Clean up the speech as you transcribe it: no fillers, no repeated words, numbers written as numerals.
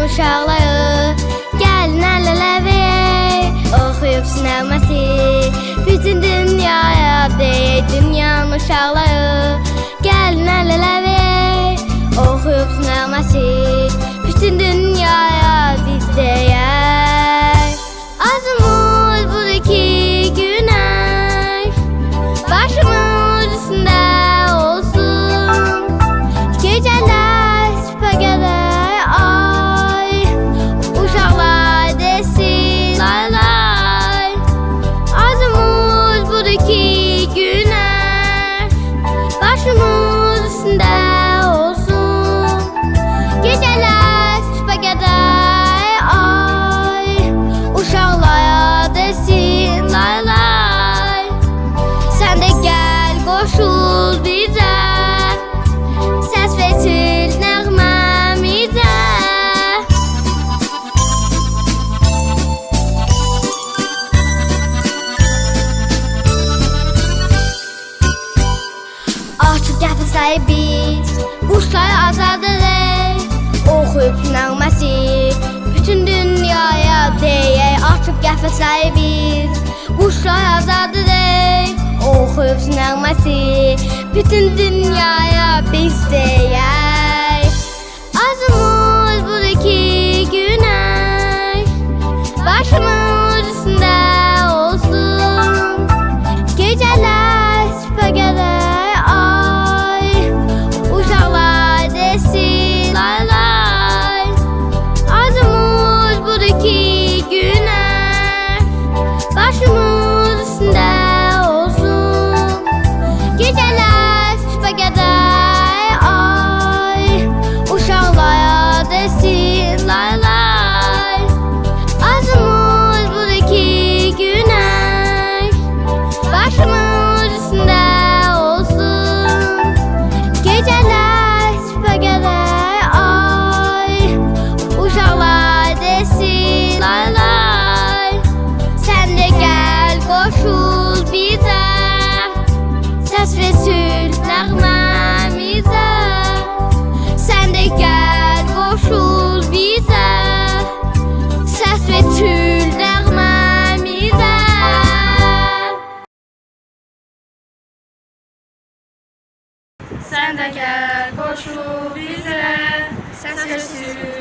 uşaqları gəlin ələlə oxuyub nəğməsi bütün dünyaya deyək dünyanın uşaqları gəlin ələlə oxuyub nəğməsi bütün dünyaya biz deyək azımız budur ki günəş başımız üstündə olsun gecələr süpə qədər ay uşaqlar desin lay lay azımız budur ki günəş başımız üstündə olsun gecələr süpə qədər ay uşaqlar desin lay lay sən də gəl qoşul bizə səs verir nəğməmizə artıq gətirsək biz quşları azadırıq oxuyub nəğməsi bütün dünyaya deyək artıq gətirsək biz quşları azadırıq oxuyub nəğməsi bütün dünyaya biz deyək azımız budur ki günəş başımız üstündə olsun gecələr süpə qədər ay uşaqlar desin lay lay azımız budur ki günəş başımız üstündə olsun gecələr süpə qədər ay uşaqlar desin lay lay azımız budur ki günəş başımız üstündə olsun gecələr süpə qədər ay uşaqlar desin lay lay sən də gəl qoşul bizə səs verir nəğməmizə sən də gəl qoşul bizə səs verir nəğməmizə Sən də gəl qoşul bizə, səs verir